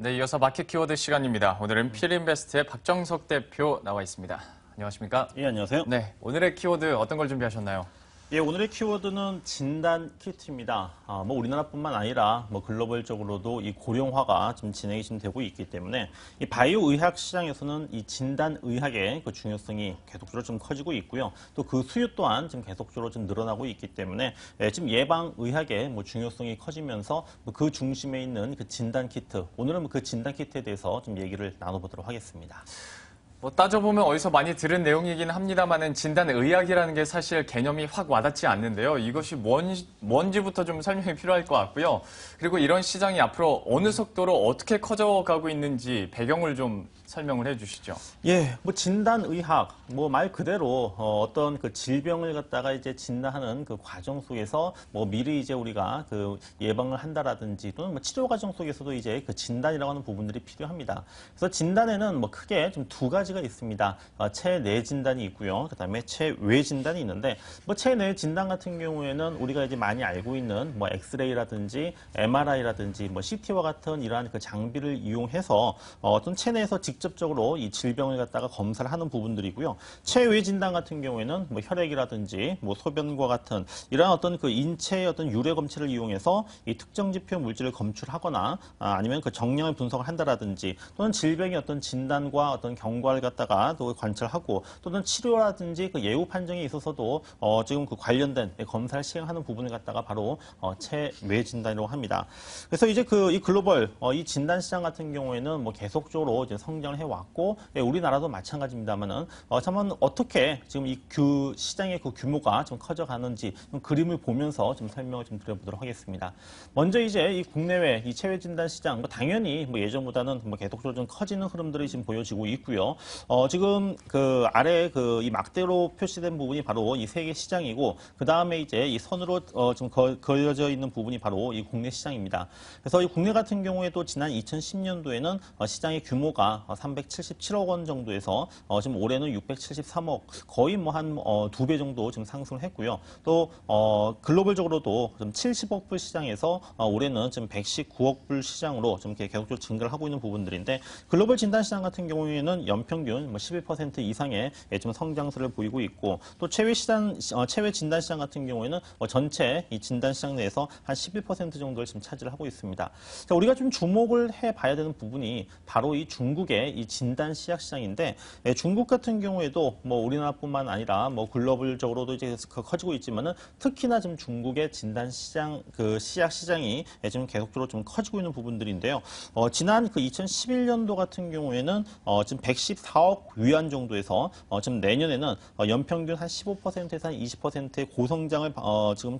네, 이어서 마켓 키워드 시간입니다. 오늘은 필인베스트의 박정석 대표 나와 있습니다. 안녕하십니까? 예, 안녕하세요. 네, 오늘의 키워드 어떤 걸 준비하셨나요? 예, 오늘의 키워드는 진단 키트입니다. 우리나라뿐만 아니라 글로벌적으로도 이 고령화가 좀 진행이 좀 되고 있기 때문에 이 바이오 의학 시장에서는 이 진단 의학의 그 중요성이 계속적으로 좀 커지고 있고요. 또 그 수요 또한 좀 계속적으로 좀 늘어나고 있기 때문에 지금 예방 의학의 중요성이 커지면서 그 중심에 있는 그 진단 키트. 오늘은 그 진단 키트에 대해서 좀 얘기를 나눠보도록 하겠습니다. 따져보면 어디서 많이 들은 내용이긴 합니다만은 진단의학이라는 게 사실 개념이 확 와닿지 않는데요. 이것이 뭔지부터 좀 설명이 필요할 것 같고요. 그리고 이런 시장이 앞으로 어느 속도로 어떻게 커져가고 있는지 배경을 좀 설명을 해주시죠. 예, 진단의학, 말 그대로 어떤 그 질병을 갖다가 이제 진단하는 그 과정 속에서 미리 이제 우리가 그 예방을 한다라든지 또는 치료 과정 속에서도 이제 그 진단이라고 하는 부분들이 필요합니다. 그래서 진단에는 크게 좀 두 가지가 있습니다. 체내 진단이 있고요. 그다음에 체외 진단이 있는데 체내 진단 같은 경우에는 우리가 이제 많이 알고 있는 엑스레이라든지 MRI라든지 CT와 같은 이러한 그 장비를 이용해서 어떤 체내에서 직접적으로 이 질병을 갖다가 검사를 하는 부분들이고요. 체외 진단 같은 경우에는 혈액이라든지 소변과 같은 이러한 어떤 그 인체의 어떤 유래 검체를 이용해서 이 특정 지표 물질을 검출하거나 아니면 그 정량을 분석을 한다라든지 또는 질병의 어떤 진단과 어떤 경과를 갖다가 또 관찰하고 또는 치료라든지 그 예후 판정에 있어서도 지금 그 관련된 검사를 시행하는 부분을 갖다가 바로 체외 진단이라고 합니다. 그래서 이제 이 글로벌 이 진단 시장 같은 경우에는 계속적으로 이제 성장을 해왔고 우리나라도 마찬가지입니다만은 한번 어떻게 지금 이 시장의 그 규모가 좀 커져가는지 좀 그림을 보면서 좀 설명을 좀 드려보도록 하겠습니다. 먼저 이제 이 국내외 이 체외 진단 시장 당연히 예전보다는 계속적으로 좀 커지는 흐름들이 지금 보여지고 있고요. 지금 그 아래 그 이 막대로 표시된 부분이 바로 이 세계 시장이고 그 다음에 이제 이 선으로 좀 그려져 있는 부분이 바로 이 국내 시장입니다. 그래서 이 국내 같은 경우에도 지난 2010년도에는 시장의 규모가 377억 원 정도에서 지금 올해는 673억 거의 한 2배 정도 지금 상승을 했고요. 또 글로벌적으로도 좀 70억 불 시장에서 올해는 지금 119억 불 시장으로 좀 계속적으로 증가를 하고 있는 부분들인데 글로벌 진단 시장 같은 경우에는 연평균 11% 이상의 좀 성장세를 보이고 있고 또 체외 진단 시장 같은 경우에는 전체 이 진단 시장 내에서 한 11% 정도를 지금 차지를 하고 있습니다. 자, 우리가 좀 주목을 해봐야 되는 부분이 바로 이 중국의 이 진단 시약 시장인데 중국 같은 경우에도 우리나라뿐만 아니라 글로벌적으로도 이제 커지고 있지만은 특히나 지금 중국의 진단 시장 그 시약 시장이 지금 계속적으로 좀 커지고 있는 부분들인데요. 지난 그 2011년도 같은 경우에는 지금 114억 위안 정도에서 지금 내년에는 연평균 한 15%에서 한 20%의 고성장을 지금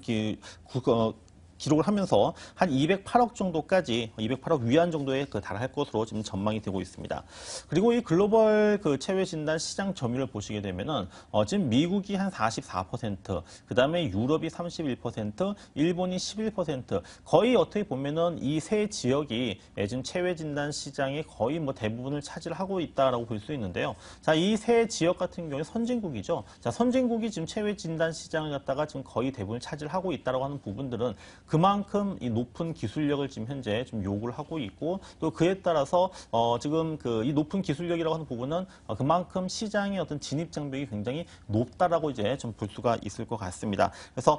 기록을 하면서 한 208억 정도까지 208억 위안 정도에 달할 것으로 지금 전망이 되고 있습니다. 그리고 이 글로벌 그 체외 진단 시장 점유율을 보시게 되면은 지금 미국이 한 44%, 그다음에 유럽이 31%, 일본이 11%, 거의 어떻게 보면은 이 세 지역이 지금 체외 진단 시장의 거의 대부분을 차지하고 있다라고 볼 수 있는데요. 자, 이 세 지역 같은 경우에 선진국이죠. 자, 선진국이 지금 체외 진단 시장을 갖다가 지금 거의 대부분을 차지하고 있다라고 하는 부분들은 그만큼 이 높은 기술력을 지금 현재 좀 요구를 하고 있고 또 그에 따라서 지금 이 높은 기술력이라고 하는 부분은 그만큼 시장의 어떤 진입 장벽이 굉장히 높다라고 이제 좀 볼 수가 있을 것 같습니다. 그래서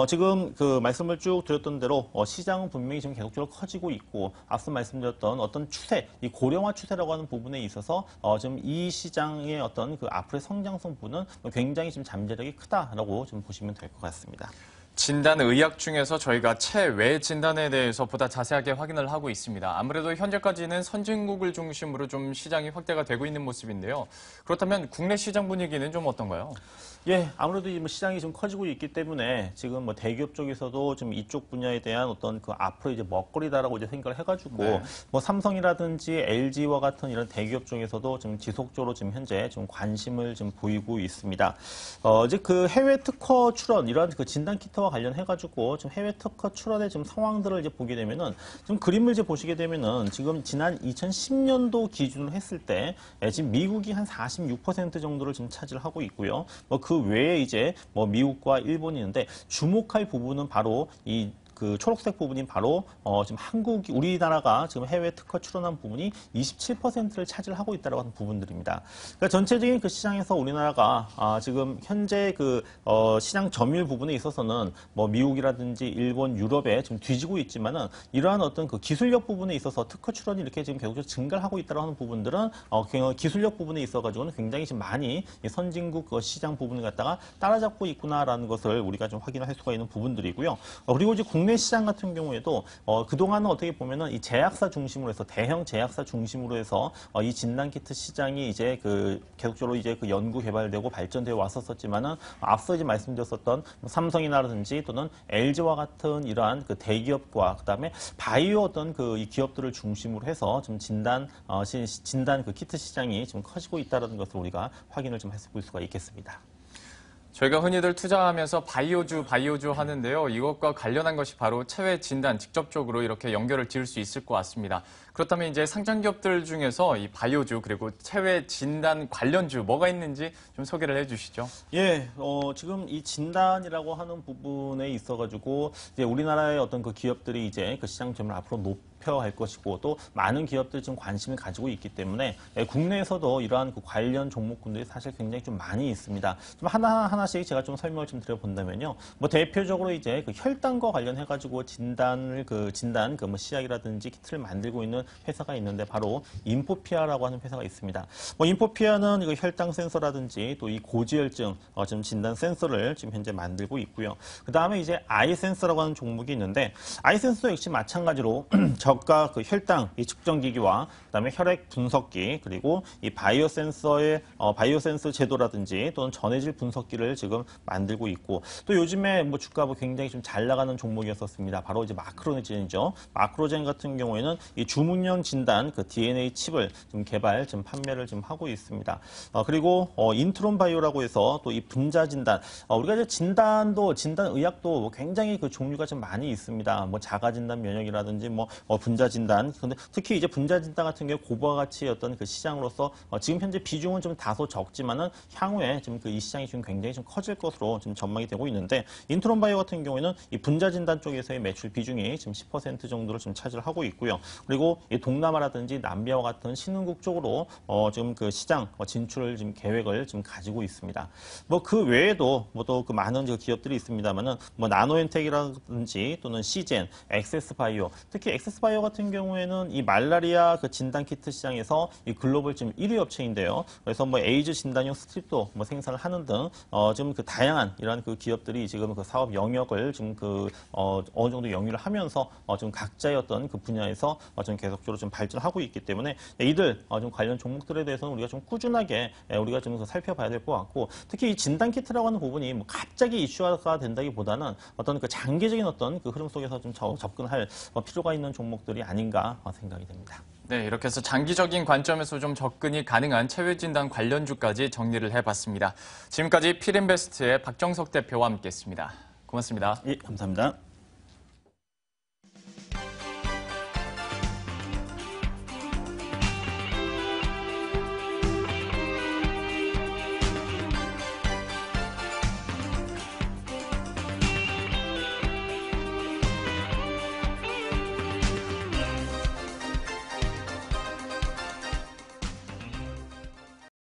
지금 그 말씀을 쭉 드렸던 대로 시장은 분명히 지금 계속적으로 커지고 있고 앞서 말씀드렸던 어떤 추세, 이 고령화 추세라고 하는 부분에 있어서 지금 이 시장의 어떤 그 앞으로의 성장성 부분은 굉장히 지금 잠재력이 크다라고 좀 보시면 될 것 같습니다. 진단의학 중에서 저희가 체외 진단에 대해서 보다 자세하게 확인을 하고 있습니다. 아무래도 현재까지는 선진국을 중심으로 좀 시장이 확대가 되고 있는 모습인데요. 그렇다면 국내 시장 분위기는 좀 어떤가요? 예, 아무래도 시장이 좀 커지고 있기 때문에 지금 대기업 쪽에서도 좀 이쪽 분야에 대한 어떤 그 앞으로 이제 먹거리다라고 이제 생각을 해가지고 네. 삼성이라든지 LG와 같은 이런 대기업 중에서도 지금 지속적으로 지금 현재 좀 관심을 좀 보이고 있습니다. 이제 그 해외 특허 출원 이런 그 진단 키트와 관련해가지고 좀 해외 특허 출원의 지금 상황들을 이제 보게 되면은 좀 그림을 이제 보시게 되면은 지금 지난 2010년도 기준으로 했을 때 지금 미국이 한 46% 정도를 지금 차지를 하고 있고요. 그 외에 이제 미국과 일본이 있는데 주목할 부분은 바로 이 그 초록색 부분이 바로 지금 우리나라가 지금 해외 특허 출원한 부분이 27%를 차지하고 있다고 하는 부분들입니다. 그러니까 전체적인 그 시장에서 우리나라가 지금 현재 그 시장 점유율 부분에 있어서는 뭐 미국이라든지 일본, 유럽에 지금 뒤지고 있지만은 이러한 어떤 그 기술력 부분에 있어서 특허 출원이 이렇게 지금 계속적으로 증가를 하고 있다고 하는 부분들은 기술력 부분에 있어가지고는 굉장히 지금 많이 이 선진국 시장 부분을 갖다가 따라잡고 있구나라는 것을 우리가 좀 확인할 수가 있는 부분들이고요. 그리고 이제 국내 시장 같은 경우에도 그동안은 어떻게 보면은 이 제약사 중심으로 해서 대형 제약사 중심으로 해서 이 진단키트 시장이 이제 그 계속적으로 이제 그 연구 개발되고 발전되어 왔었지만은 앞서 이제 말씀드렸었던 삼성이라든지 또는 LG와 같은 이러한 그 대기업과 그다음에 바이오 어떤 그 이 기업들을 중심으로 해서 좀 진단 그 키트 시장이 좀 커지고 있다는 것을 우리가 확인을 좀 해볼 수가 있겠습니다. 저희가 흔히들 투자하면서 바이오주 하는데요. 이것과 관련한 것이 바로 체외 진단 직접적으로 이렇게 연결을 지을 수 있을 것 같습니다. 그렇다면 이제 상장 기업들 중에서 이 바이오주 그리고 체외 진단 관련주 뭐가 있는지 좀 소개를 해주시죠. 예, 지금 이 진단이라고 하는 부분에 있어가지고 이제 우리나라의 어떤 그 기업들이 이제 그 시장 점유율을 앞으로 높여갈 것이고 또 많은 기업들이 좀 관심을 가지고 있기 때문에 국내에서도 이러한 그 관련 종목군들이 사실 굉장히 좀 많이 있습니다. 좀 하나씩 제가 좀 설명을 좀 드려본다면요. 뭐 대표적으로 이제 그 혈당과 관련해가지고 진단 그 뭐 시약이라든지 키트를 만들고 있는 회사가 있는데 바로 인포피아라고 하는 회사가 있습니다. 뭐 인포피아는 이거 혈당 센서라든지 또 이 고지혈증 지금 진단 센서를 지금 현재 만들고 있고요. 그 다음에 이제 아이센서라고 하는 종목이 있는데 아이센서 역시 마찬가지로 저가 그 혈당 이 측정 기기와 그다음에 혈액 분석기 그리고 이 바이오센서의 바이오센서 제도라든지 또는 전해질 분석기를 지금 만들고 있고 또 요즘에 뭐 주가 뭐 굉장히 좀 잘 나가는 종목이었었습니다. 바로 이제 마크로젠이죠. 마크로젠 같은 경우에는 이 주문형 진단 그 DNA 칩을 좀 개발, 좀 판매를 좀 하고 있습니다. 그리고 인트론 바이오라고 해서 또 이 분자 진단, 우리가 이제 진단 의학도 굉장히 그 종류가 좀 많이 있습니다. 뭐 자가 진단 면역이라든지 뭐 분자 진단. 근데 특히 이제 분자 진단 같은 경우 고부와 가치 어떤 그 시장으로서 지금 현재 비중은 좀 다소 적지만은 향후에 지금 그 이 시장이 지금 굉장히 좀 커질 것으로 지금 전망이 되고 있는데 인트론 바이오 같은 경우에는 이 분자 진단 쪽에서의 매출 비중이 지금 10% 정도를 좀 차지를 하고 있고요. 그리고 이 동남아라든지 남미와 같은 신흥국 쪽으로 지금 그 시장 진출을 지금 계획을 지금 가지고 있습니다. 뭐 그 외에도 뭐 또 그 많은 기업들이 있습니다만은 뭐 나노엔텍이라든지 또는 시젠, 엑세스바이오, 특히 엑세스바이오 같은 경우에는 이 말라리아 그 진단 키트 시장에서 이 글로벌 지금 1위 업체인데요. 그래서 뭐 에이즈 진단용 스트립도 뭐 생산을 하는 등 지금 그 다양한 이러한 그 기업들이 지금 그 사업 영역을 지금 그 어느 정도 영위를 하면서 좀 각자의 어떤 그 분야에서 좀 계속적으로 좀 발전하고 있기 때문에 이들 좀 관련 종목들에 대해서는 우리가 좀 꾸준하게 우리가 좀 살펴봐야 될 것 같고 특히 이 진단 키트라고 하는 부분이 뭐 갑자기 이슈화가 된다기보다는 어떤 그 장기적인 어떤 그 흐름 속에서 좀 접근할 필요가 있는 종목들이 아닌가 생각이 됩니다. 네, 이렇게 해서 장기적인 관점에서 좀 접근이 가능한 체외 진단 관련주까지 정리를 해봤습니다. 지금까지 필인베스트의 박정석 대표와 함께했습니다. 고맙습니다. 예, 감사합니다.